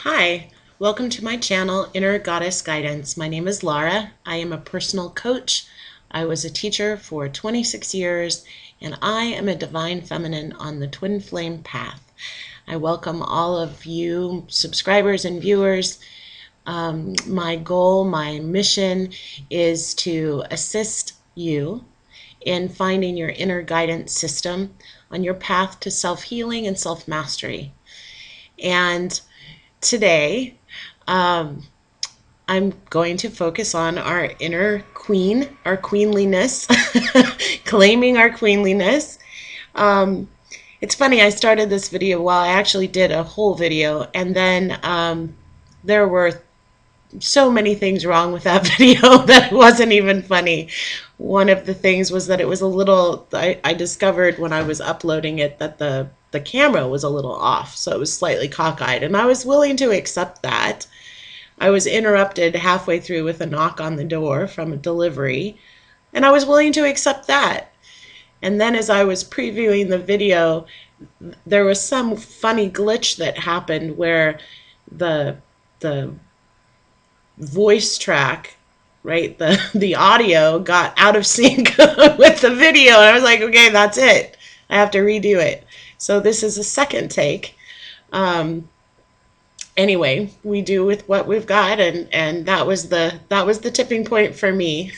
Hi, welcome to my channel, Inner Goddess Guidance. My name is Lara. I am a personal coach. I was a teacher for 26 years, and I am a divine feminine on the twin flame path. I welcome all of you subscribers and viewers. My goal, my mission is to assist you in finding your inner guidance system on your path to self-healing and self-mastery. And today, I'm going to focus on our inner queen, our queenliness, claiming our queenliness. It's funny, I started this video, well, I actually did a whole video, and then there were so many things wrong with that video that it wasn't even funny. One of the things was that it was a little, I discovered when I was uploading it that the camera was a little off, so it was slightly cockeyed, and I was willing to accept that. I was interrupted halfway through with a knock on the door from a delivery, and I was willing to accept that. And then as I was previewing the video, there was some funny glitch that happened where the voice track, right, the audio got out of sync with the video, and I was like, okay, that's it. I have to redo it. So this is a second take. Anyway, we do with what we've got, and that was the tipping point for me.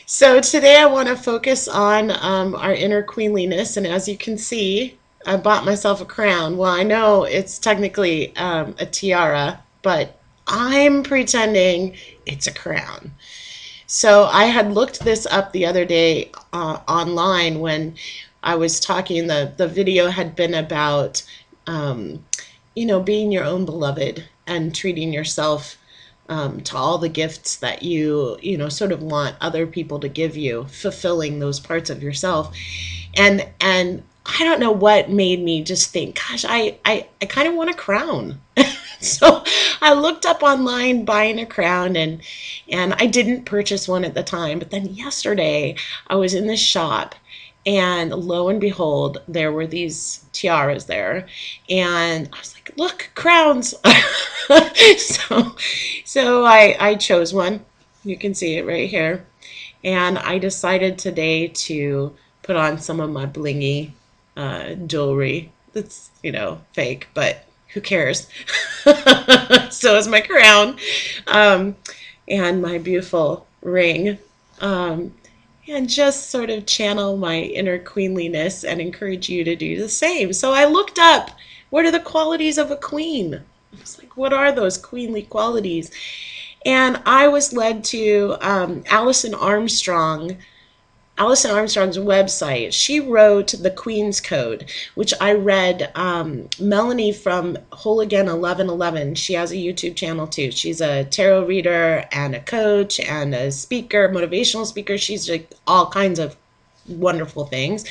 So today I want to focus on our inner queenliness, and as you can see, I bought myself a crown. Well, I know it's technically a tiara, but I'm pretending it's a crown. So I had looked this up the other day online when I was talking. The video had been about being your own beloved and treating yourself to all the gifts that you sort of want other people to give you, fulfilling those parts of yourself. And I don't know what made me just think, gosh, I kind of want a crown. So I looked up online buying a crown, and I didn't purchase one at the time. But then yesterday I was in this shop, and lo and behold, there were these tiaras there, and I was like, look, crowns. So I chose one. You can see it right here. And I decided today to put on some of my blingy jewelry. That's, fake, but who cares? So is my crown, and my beautiful ring. And just sort of channel my inner queenliness and encourage you to do the same. So I looked up, what are the qualities of a queen? I was like, what are those queenly qualities? And I was led to Alison Armstrong's website. She wrote The Queen's Code, which I read. Melanie from Whole Again 1111, she has a YouTube channel too. She's a tarot reader and a coach and a speaker, motivational speaker. She's like all kinds of wonderful things.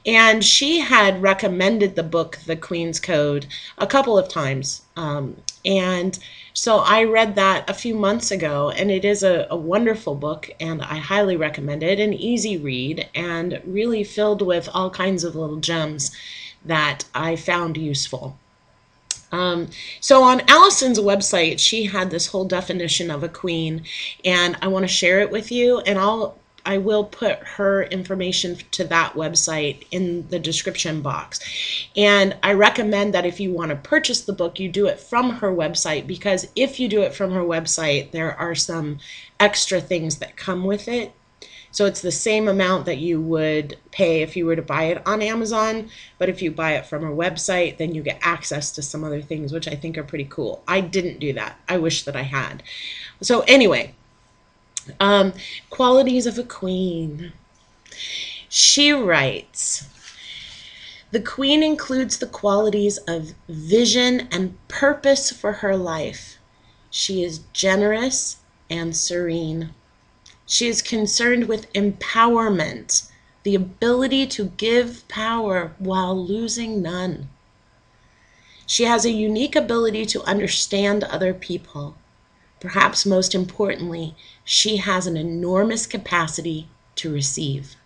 And she had recommended the book, The Queen's Code, a couple of times. And so I read that a few months ago, and it is a wonderful book, and I highly recommend it. An easy read, and really filled with all kinds of little gems that I found useful. So on Alison's website, she had this whole definition of a queen, and I want to share it with you, and I will put her information to that website in the description box. And I recommend that if you want to purchase the book, you do it from her website, because if you do it from her website, there are some extra things that come with it. So it's the same amount that you would pay if you were to buy it on Amazon, but if you buy it from her website, then you get access to some other things, which I think are pretty cool. I didn't do that. I wish that I had. So anyway, qualities of a queen. She writes, the queen includes the qualities of vision and purpose for her life. She is generous and serene. She is concerned with empowerment, the ability to give power while losing none. She has a unique ability to understand other people. Perhaps most importantly, she has an enormous capacity to receive.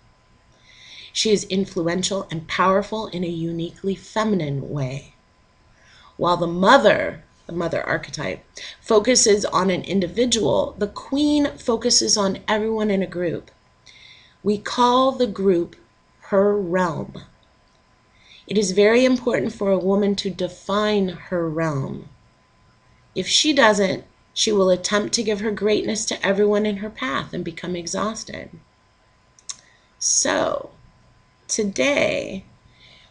She is influential and powerful in a uniquely feminine way. While the mother archetype, focuses on an individual, the queen focuses on everyone in a group. We call the group her realm. It is very important for a woman to define her realm. If she doesn't, she will attempt to give her greatness to everyone in her path and become exhausted. So, today,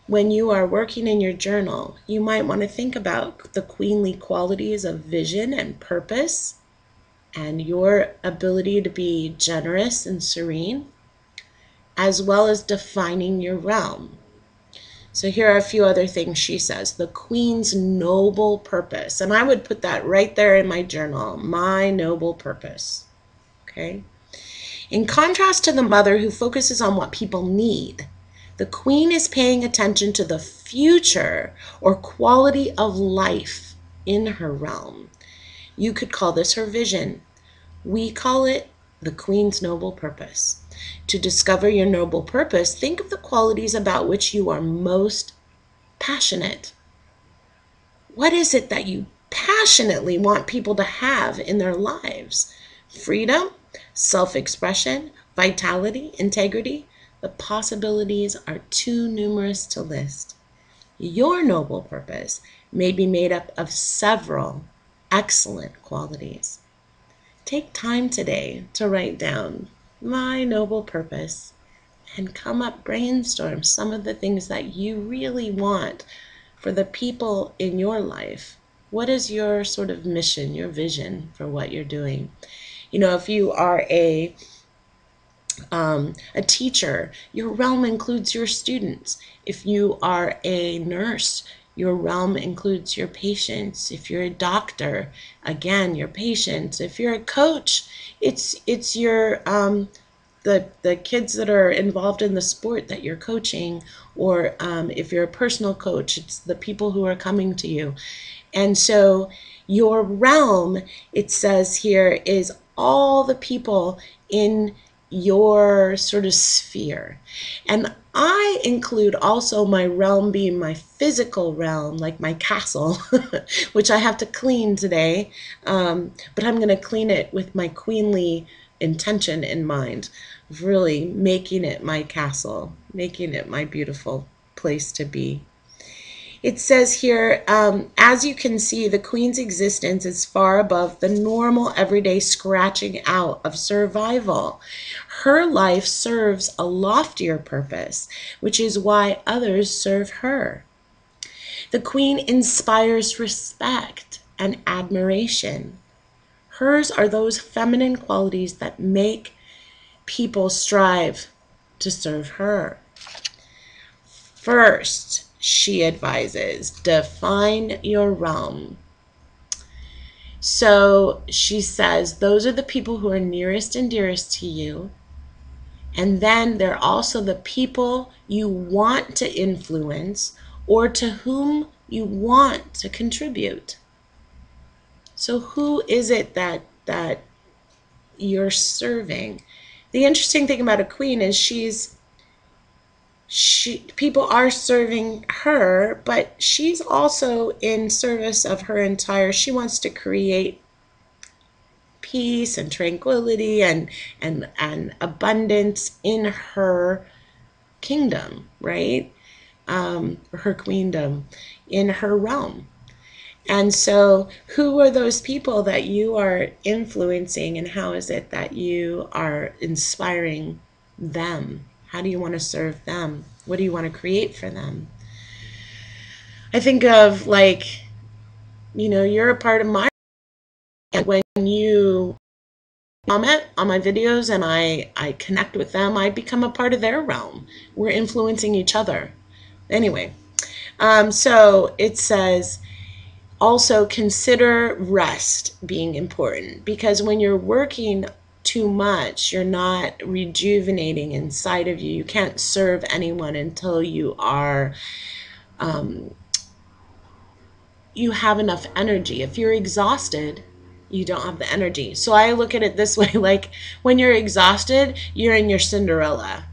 when you are working in your journal, you might want to think about the queenly qualities of vision and purpose and your ability to be generous and serene, as well as defining your realm. So here are a few other things she says. The queen's noble purpose. And I would put that right there in my journal, my noble purpose. Okay? In contrast to the mother who focuses on what people need, the queen is paying attention to the future or quality of life in her realm. You could call this her vision. We call it the queen's noble purpose. To discover your noble purpose, think of the qualities about which you are most passionate. What is it that you passionately want people to have in their lives? Freedom, self-expression, vitality, integrity. The possibilities are too numerous to list. Your noble purpose may be made up of several excellent qualities. Take time today to write down my noble purpose and brainstorm some of the things that you really want for the people in your life. What is your sort of mission, your vision for what you're doing? You know, if you are a teacher, your realm includes your students. If you are a nurse, your realm includes your patients. If you're a doctor, again, your patients. If you're a coach, it's your the kids that are involved in the sport that you're coaching, or if you're a personal coach, it's the people who are coming to you. And so your realm, it says here, is all the people in your sort of sphere. And I include also my realm being my physical realm, like my castle, which I have to clean today, but I'm going to clean it with my queenly intention in mind, of really making it my castle, making it my beautiful place to be. It says here, as you can see, the queen's existence is far above the normal everyday scratching out of survival. Her life serves a loftier purpose, which is why others serve her. The queen inspires respect and admiration. Hers are those feminine qualities that make people strive to serve her. First, she advises, define your realm. So she says, those are the people who are nearest and dearest to you. And then they're also the people you want to influence or to whom you want to contribute. So who is it that you're serving? The interesting thing about a queen is people are serving her, but she's also in service of her entire, she wants to create peace and tranquility and abundance in her kingdom, right? Her queendom, in her realm. And so who are those people that you are influencing, and how is it that you are inspiring them? How do you want to serve them? What do you want to create for them? I think of, like, you know, you're a part of my, and when you comment on my videos and I connect with them, I become a part of their realm. We're influencing each other. Anyway, so it says, also consider rest being important, because when you're working too much, you're not rejuvenating inside of you. You can't serve anyone until you are, you have enough energy. If you're exhausted, you don't have the energy. So I look at it this way, like when you're exhausted, you're in your Cinderella,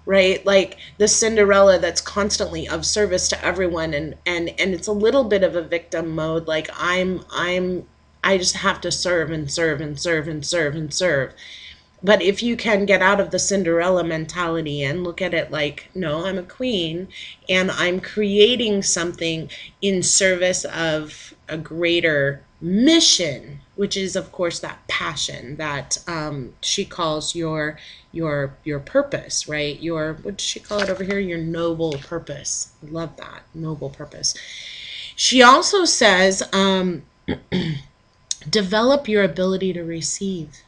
right? Like the Cinderella that's constantly of service to everyone, and it's a little bit of a victim mode. Like I just have to serve and serve and serve and serve and serve. But if you can get out of the Cinderella mentality and look at it like, no, I'm a queen and I'm creating something in service of a greater mission, which is, of course, that passion that she calls your purpose, right? Your, what does she call it over here? Your noble purpose. I love that, noble purpose. She also says, develop your ability to receive.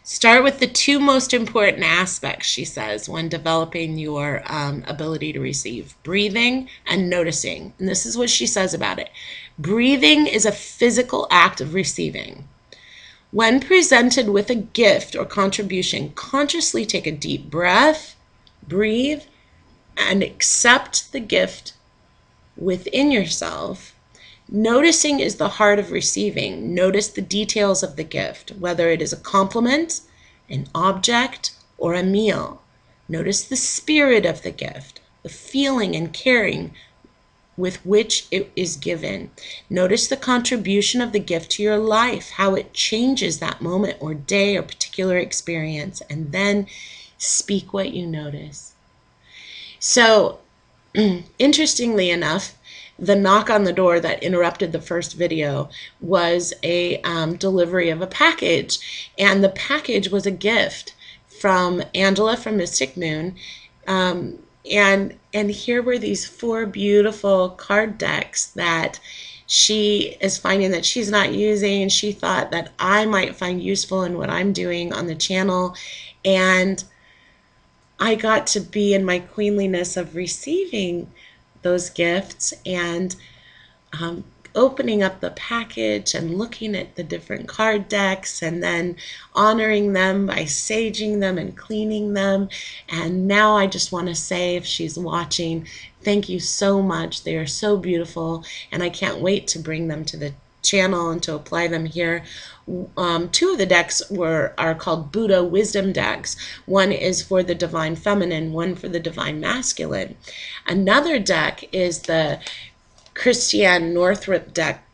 Start with the two most important aspects, she says, when developing your ability to receive: breathing and noticing. And this is what she says about it. Breathing is a physical act of receiving. When presented with a gift or contribution, consciously take a deep breath, breathe, and accept the gift within yourself. Noticing is the heart of receiving. Notice the details of the gift, whether it is a compliment, an object, or a meal. Notice the spirit of the gift, the feeling and caring with which it is given. Notice the contribution of the gift to your life, how it changes that moment or day or particular experience, and then speak what you notice. So, interestingly enough, the knock on the door that interrupted the first video was a delivery of a package. And the package was a gift from Angela from Mystic Moon. And here were these 4 beautiful card decks that she is finding that she's not using. She thought that I might find useful in what I'm doing on the channel. And I got to be in my queenliness of receiving those gifts and opening up the package and looking at the different card decks and then honoring them by saging them and cleaning them. And now I just want to say, if she's watching, thank you so much. They are so beautiful, and I can't wait to bring them to the channel and to apply them here. 2 of the decks are called Buddha wisdom decks. One is for the divine feminine, one for the divine masculine. Another deck is the Christiane Northrup deck,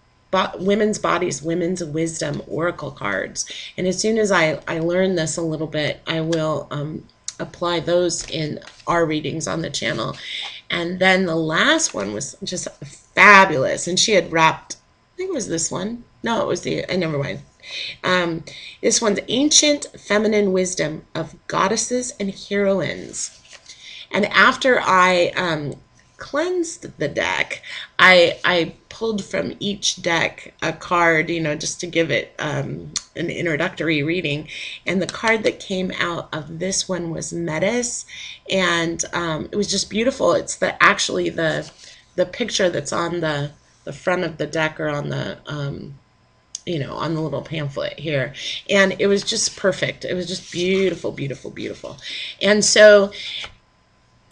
Women's Bodies, Women's Wisdom Oracle cards. And as soon as I learn this a little bit, I will apply those in our readings on the channel. And then the last one was just fabulous, and she had wrapped, I think it was this one. No, it was never mind. This one's Ancient Feminine Wisdom of Goddesses and Heroines. And after I cleansed the deck, I pulled from each deck a card, you know, just to give it an introductory reading. And the card that came out of this one was Metis, and it was just beautiful. It's actually the picture that's on the front of the deck, or on the you know, on the little pamphlet here. And it was just perfect. It was just beautiful, beautiful, beautiful. And so,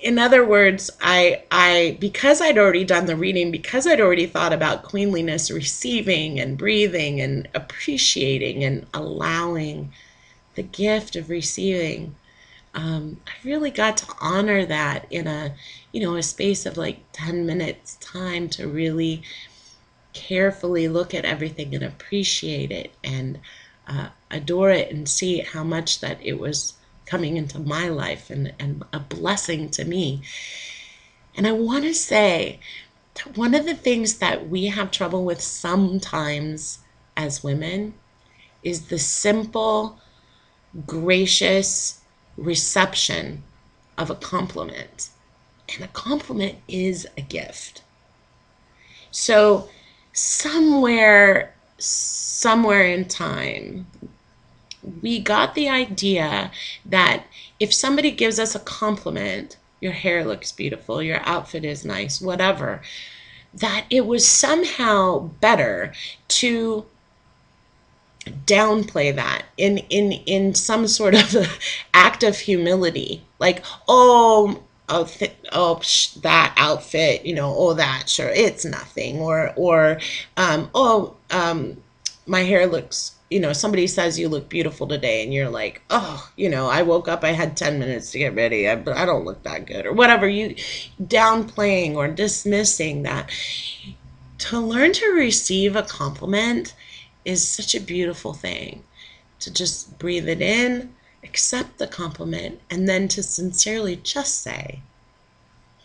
in other words, because I'd already done the reading, because I'd already thought about queenliness, receiving and breathing and appreciating and allowing the gift of receiving, I really got to honor that in a space of like 10 minutes time, to really carefully look at everything and appreciate it and adore it, and see how much that it was coming into my life and a blessing to me. And I want to say that one of the things that we have trouble with sometimes as women is the simple, gracious reception of a compliment. And a compliment is a gift. So somewhere in time, we got the idea that if somebody gives us a compliment, your hair looks beautiful, your outfit is nice, whatever, that it was somehow better to downplay that in some sort of act of humility, like, that outfit, that, sure, it's nothing, or my hair looks, somebody says you look beautiful today, and you're like, oh, I woke up, I had 10 minutes to get ready, but I don't look that good, or whatever, you downplaying or dismissing that. To learn to receive a compliment is such a beautiful thing. To just breathe it in, accept the compliment, and then to sincerely just say,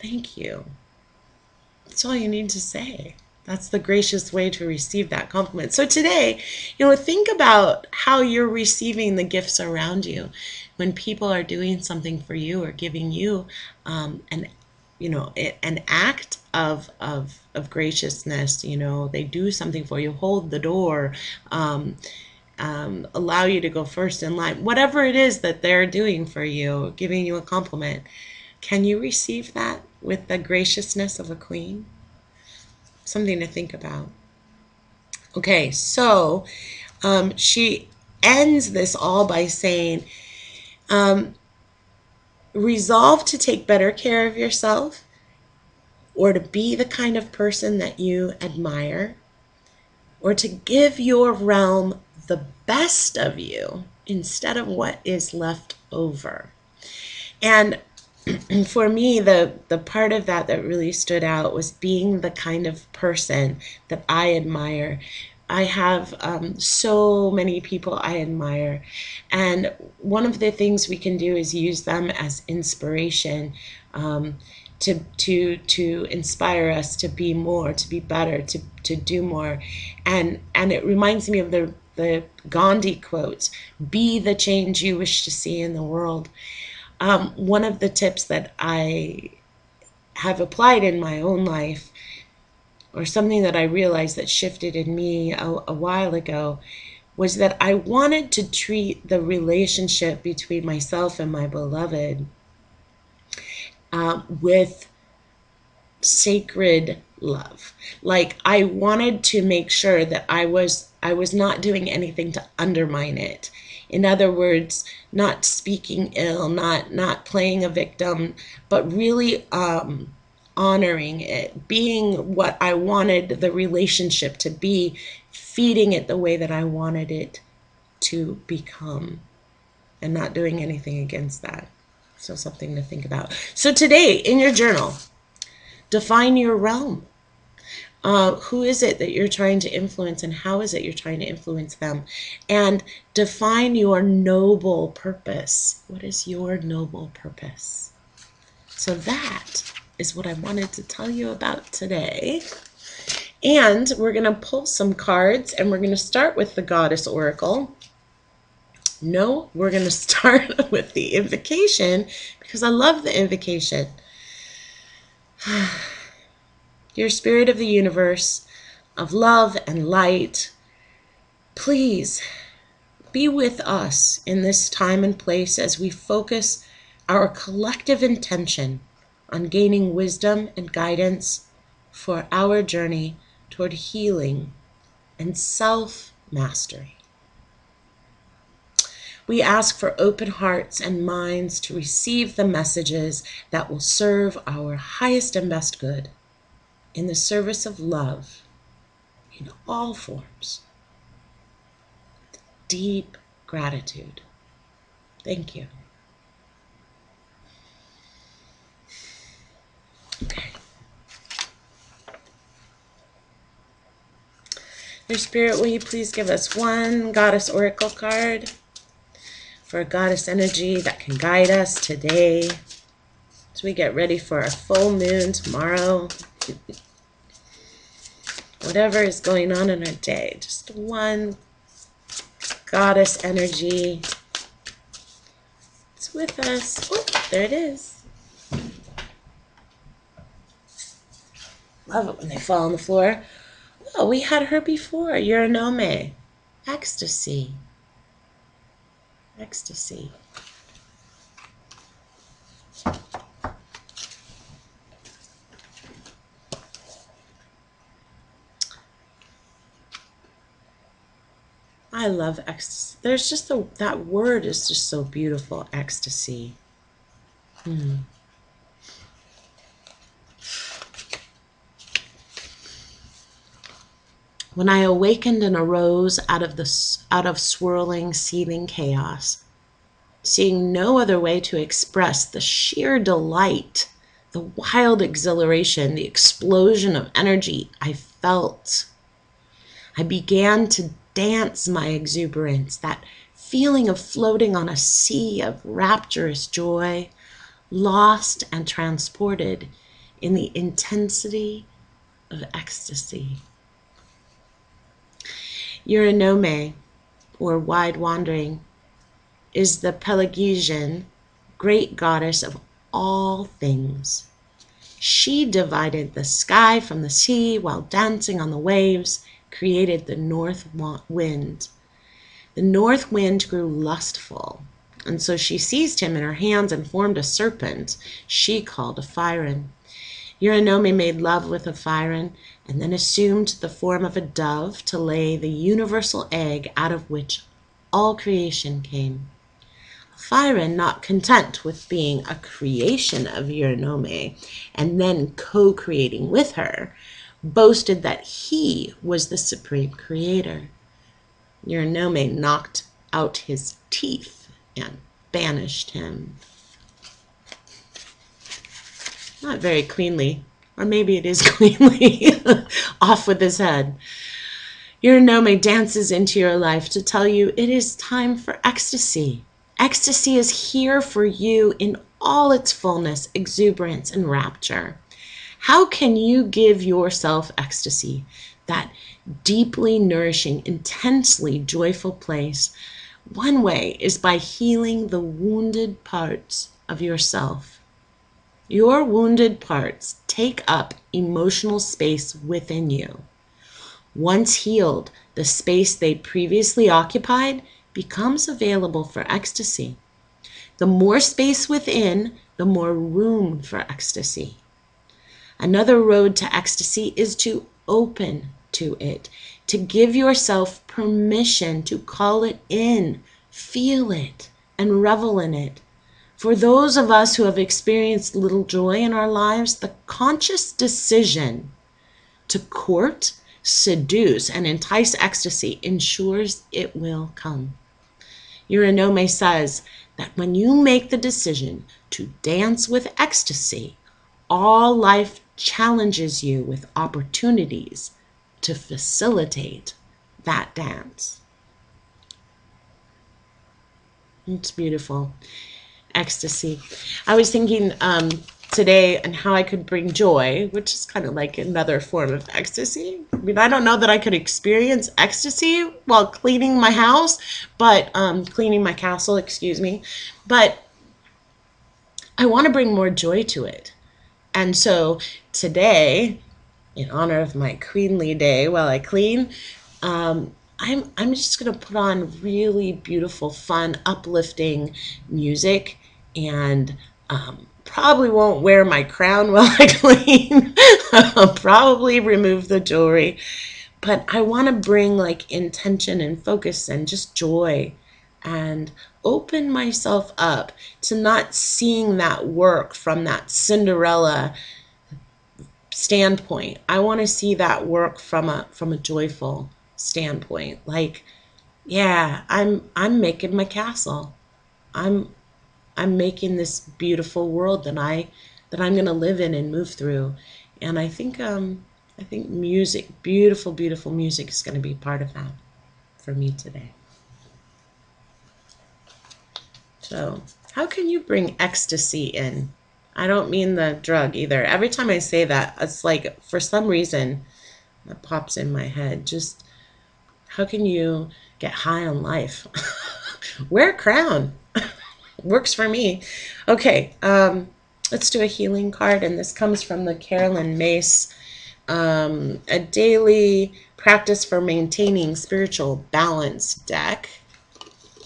thank you. That's all you need to say. That's the gracious way to receive that compliment. So today, think about how you're receiving the gifts around you. When people are doing something for you or giving you an act of graciousness, they do something for you, hold the door, allow you to go first in line, whatever it is that they're doing for you, giving you a compliment. Can you receive that with the graciousness of a queen? Something to think about. Okay, so she ends this all by saying, resolve to take better care of yourself, or to be the kind of person that you admire, or to give your realm the best of you instead of what is left over. And for me, the part of that really stood out was being the kind of person that I admire. I have so many people I admire, and one of the things we can do is use them as inspiration, to inspire us to be more, to be better, to do more. And it reminds me of the Gandhi quote, be the change you wish to see in the world. One of the tips that I have applied in my own life, or something that I realized that shifted in me a while ago, was that I wanted to treat the relationship between myself and my beloved with sacred love. Like, I wanted to make sure that I was not doing anything to undermine it. In other words, not speaking ill, not playing a victim, but really honoring it, being what I wanted the relationship to be, feeding it the way that I wanted it to become, and not doing anything against that. So something to think about. So today, in your journal, define your realm. Who is it that you're trying to influence, and how is it you're trying to influence them? And define your noble purpose. What is your noble purpose? So that is what I wanted to tell you about today. And we're going to pull some cards, and we're going to start with the Goddess Oracle. No, we're going to start with the invocation, because I love the invocation. Your spirit of the universe, of love and light, please be with us in this time and place as we focus our collective intention on gaining wisdom and guidance for our journey toward healing and self-mastery. We ask for open hearts and minds to receive the messages that will serve our highest and best good in the service of love in all forms. Deep gratitude. Thank you. Okay. Your Spirit, will you please give us one Goddess Oracle card for a Goddess energy that can guide us today as we get ready for a full moon tomorrow. Whatever is going on in our day, just one Goddess energy. It's with us. Oh, there it is. Love it when they fall on the floor. Oh, we had her before. Euroname. Ecstasy. Ecstasy. I love ecstasy. There's just that word is just so beautiful, ecstasy. When I awakened and arose out of swirling, seething chaos, seeing no other way to express the sheer delight, the wild exhilaration, the explosion of energy I felt, I began to dance my exuberance, that feeling of floating on a sea of rapturous joy, lost and transported in the intensity of ecstasy. Euroname, or wide wandering, is the Pelagesian great goddess of all things. She divided the sky from the sea while dancing on the waves, created the north wind. The north wind grew lustful, and so she seized him in her hands and formed a serpent she called a Phyron. Euronome made love with a Phyron and then assumed the form of a dove to lay the universal egg out of which all creation came. Phyron, not content with being a creation of Euronome and then co-creating with her, boasted that he was the supreme creator. Euronome knocked out his teeth and banished him. Not very cleanly, or maybe it is cleanly, off with his head. Euronome dances into your life to tell you it is time for ecstasy. Ecstasy is here for you in all its fullness, exuberance, and rapture. How can you give yourself ecstasy, that deeply nourishing, intensely joyful place? One way is by healing the wounded parts of yourself. Your wounded parts take up emotional space within you. Once healed, the space they previously occupied becomes available for ecstasy. The more space within, the more room for ecstasy. Another road to ecstasy is to open to it, to give yourself permission to call it in, feel it, and revel in it. For those of us who have experienced little joy in our lives, the conscious decision to court, seduce, and entice ecstasy ensures it will come. Euronome says that when you make the decision to dance with ecstasy, all life challenges you with opportunities to facilitate that dance. It's beautiful. Ecstasy. I was thinking today and how I could bring joy, which is kind of like another form of ecstasy. I mean, I don't know that I could experience ecstasy while cleaning my house, but cleaning my castle, excuse me. But I want to bring more joy to it. And so today, in honor of my queenly day while I clean, I'm just going to put on really beautiful, fun, uplifting music, and probably won't wear my crown while I clean. I'll probably remove the jewelry, but I want to bring like intention and focus and just joy and open myself up to not seeing that work from that Cinderella standpoint. I want to see that work from a joyful standpoint. Like, yeah, I'm making my castle. I'm making this beautiful world that I'm going to live in and move through. And I think music, beautiful, beautiful music is going to be part of that for me today. So, how can you bring ecstasy in? I don't mean the drug either. Every time I say that, it's like for some reason that pops in my head. Just how can you get high on life? Wear a crown. Works for me. Okay, let's do a healing card, and this comes from the Carolyn Mace, a daily practice for maintaining spiritual balance deck.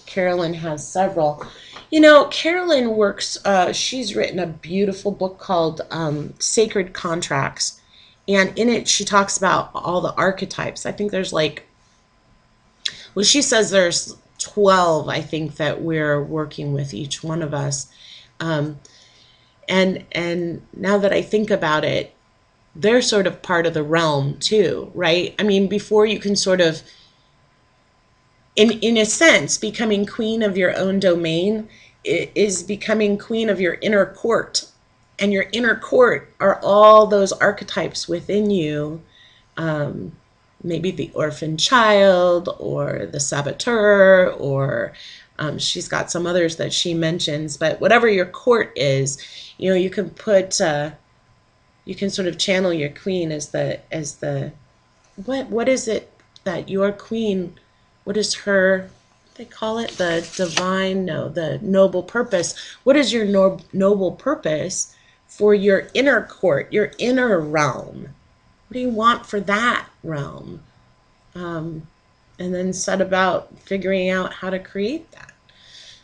Carolyn has several. You know, Carolyn works, she's written a beautiful book called Sacred Contracts, and in it she talks about all the archetypes. I think there's like, well, she says there's 12, I think, that we're working with, each one of us. And now that I think about it, they're sort of part of the realm too, right? I mean, before you can sort of, in a sense, becoming queen of your own domain is becoming queen of your inner court. And your inner court are all those archetypes within you. Maybe the orphan child or the saboteur, or she's got some others that she mentions. But whatever your court is, you know, you can put, you can sort of channel your queen as the, what is it that your queen, what is her, they call it the divine, no, the noble purpose. What is your noble purpose for your inner court, your inner realm? What do you want for that realm? And then set about figuring out how to create that.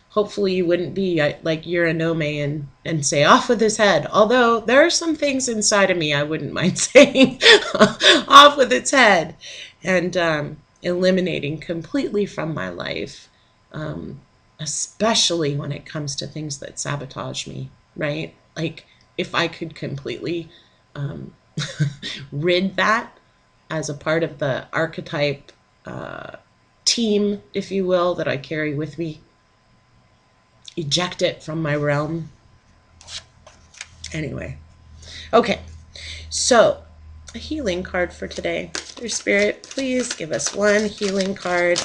Hopefully you wouldn't be like Euroname and say off with his head. Although there are some things inside of me I wouldn't mind saying off with its head, and eliminating completely from my life, especially when it comes to things that sabotage me, right? Like if I could completely rid that as a part of the archetype team, if you will, that I carry with me, eject it from my realm. Anyway, okay, so a healing card for today. Dear Spirit, please give us one healing card,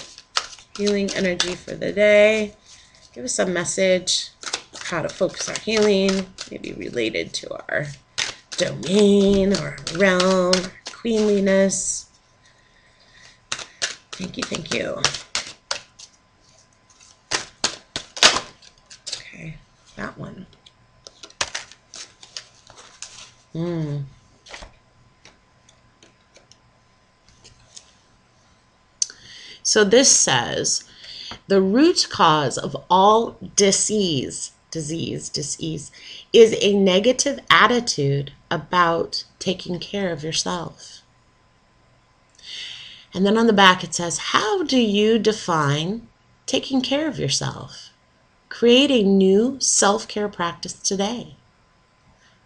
healing energy for the day. Give us a message, how to focus our healing, maybe related to our domain or realm, or queenliness. Thank you, thank you. Okay, that one. So this says, the root cause of all disease is a negative attitude about taking care of yourself. And then on the back it says, how do you define taking care of yourself? Create a new self-care practice today.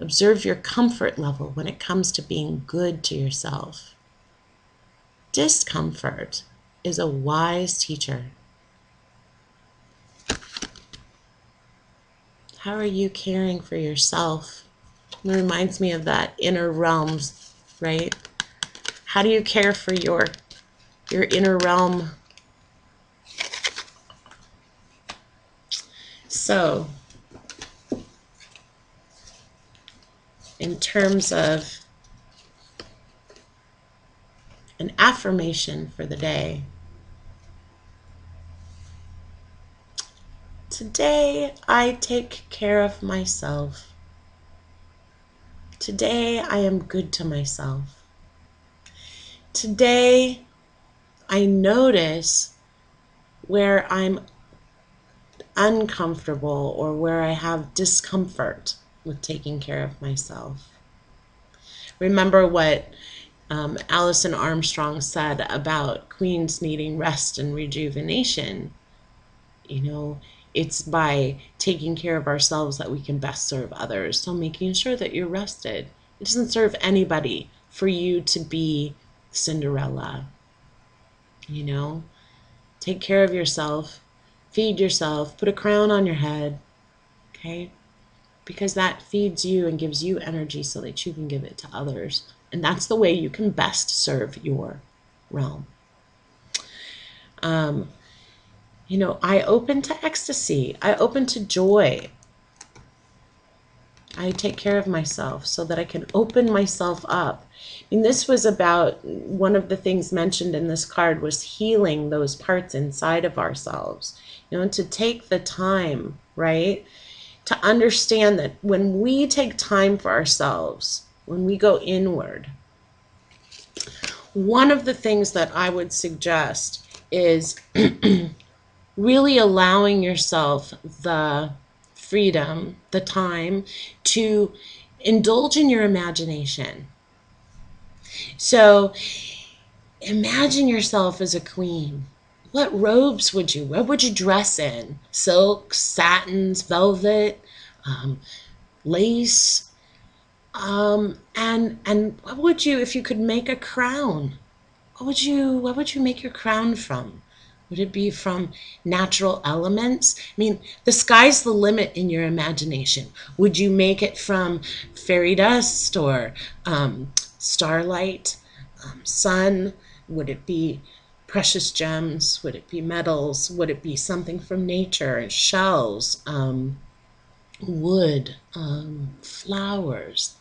Observe your comfort level when it comes to being good to yourself. Discomfort is a wise teacher. How are you caring for yourself? It reminds me of that inner realms, right? How do you care for your inner realm? So, in terms of an affirmation for the day, today I take care of myself. Today I am good to myself. Today I notice where I'm uncomfortable or where I have discomfort with taking care of myself. Remember what Alison Armstrong said about queens needing rest and rejuvenation. You know, it's by taking care of ourselves that we can best serve others. So making sure that you're rested. It doesn't serve anybody for you to be Cinderella. You know, take care of yourself, feed yourself, put a crown on your head, okay? Because that feeds you and gives you energy so that you can give it to others. And that's the way you can best serve your realm. You know, I open to ecstasy. I open to joy. I take care of myself so that I can open myself up. And this was about, one of the things mentioned in this card was healing those parts inside of ourselves. You know, to take the time, right? To understand that when we take time for ourselves, when we go inward, one of the things that I would suggest is really allowing yourself the freedom, the time to indulge in your imagination. So imagine yourself as a queen. What robes would you wear? What would you dress in? Silk, satins, velvet, lace. And what would you, if you could make a crown, what would you make your crown from? Would it be from natural elements? I mean, the sky's the limit in your imagination. Would you make it from fairy dust or starlight, sun? Would it be precious gems? Would it be metals? Would it be something from nature, shells, wood, flowers?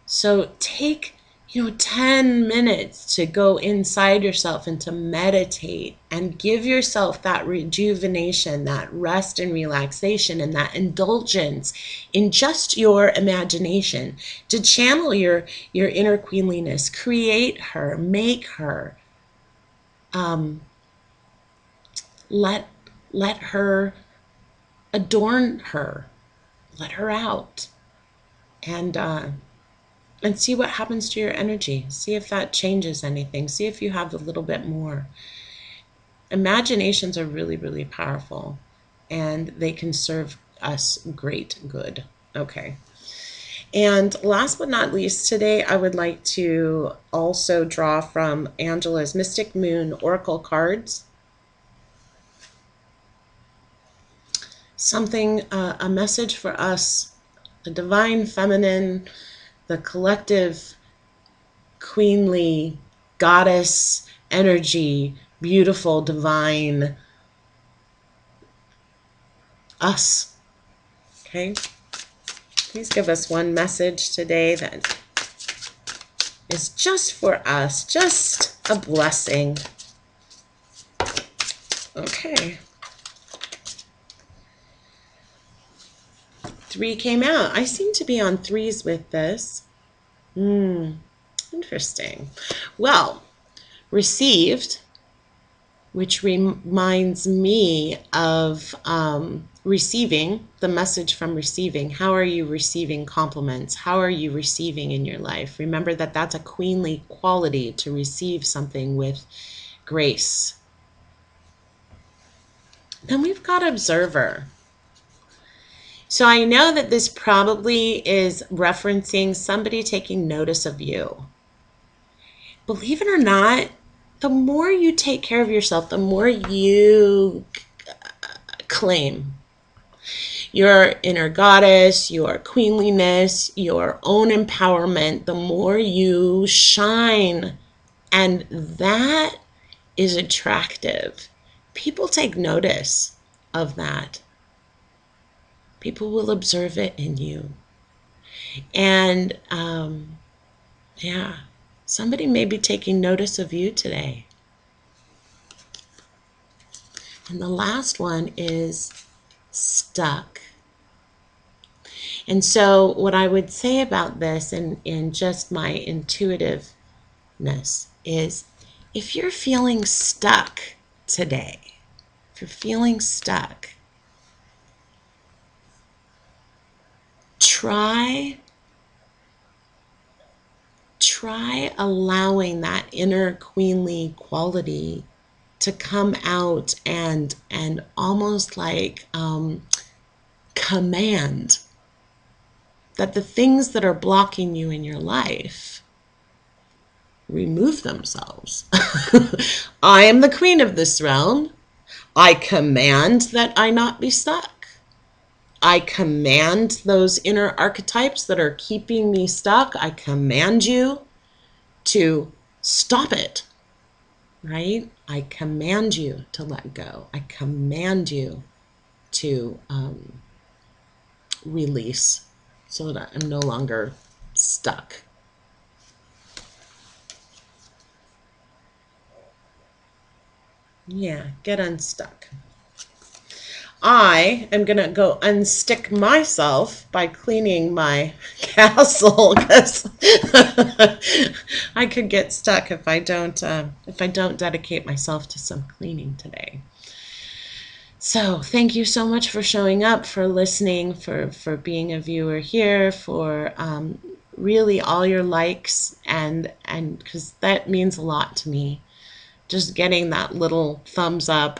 So take, 10 minutes to go inside yourself and to meditate and give yourself that rejuvenation, that rest and relaxation, and that indulgence in just your imagination to channel your inner queenliness, create her, make her, let her adorn her, let her out, and see what happens to your energy. See if that changes anything. See if you have a little bit more. Imaginations are really, really powerful, and they can serve us great good. Okay. And last but not least, today I would like to also draw from Angela's Mystic Moon Oracle cards. Something, a message for us, the divine feminine, the collective queenly goddess energy, beautiful, divine, us. Okay? Please give us one message today that is just for us, just a blessing. Okay. 3 came out. I seem to be on 3s with this. Interesting. Well, received, which reminds me of receiving, the message from receiving. How are you receiving compliments? How are you receiving in your life? Remember that that's a queenly quality, to receive something with grace. Then we've got observer. So I know that this probably is referencing somebody taking notice of you. Believe it or not, the more you take care of yourself, the more you claim your inner goddess, your queenliness, your own empowerment, the more you shine. And that is attractive. People take notice of that. People will observe it in you. And yeah, somebody may be taking notice of you today. And the last one is stuck. And so what I would say about this, in just my intuitiveness, is if you're feeling stuck today, if you're feeling stuck, try allowing that inner queenly quality to come out and almost like command that the things that are blocking you in your life remove themselves. I am the queen of this realm. I command that I not be stuck. I command those inner archetypes that are keeping me stuck. I command you to stop it, right? I command you to let go. I command you to release so that I'm no longer stuck. Yeah, get unstuck. I am going to go unstick myself by cleaning my castle, because I could get stuck if I don't dedicate myself to some cleaning today. So thank you so much for showing up, for listening, for being a viewer here, for really all your likes, and because that means a lot to me. Just getting that little thumbs up.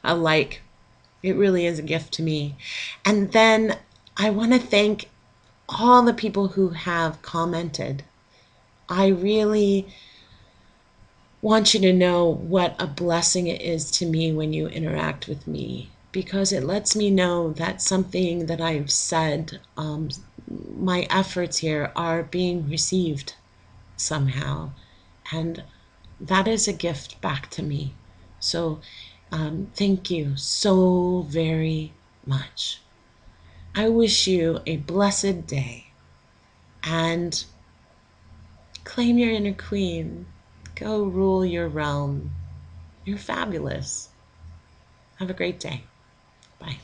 A like, it really is a gift to me. And then I want to thank all the people who have commented. I really want you to know what a blessing it is to me when you interact with me, because it lets me know that something that I've said, my efforts here are being received somehow. And that is a gift back to me. So thank you so very much. I wish you a blessed day and claim your inner queen. Go rule your realm. You're fabulous. Have a great day. Bye.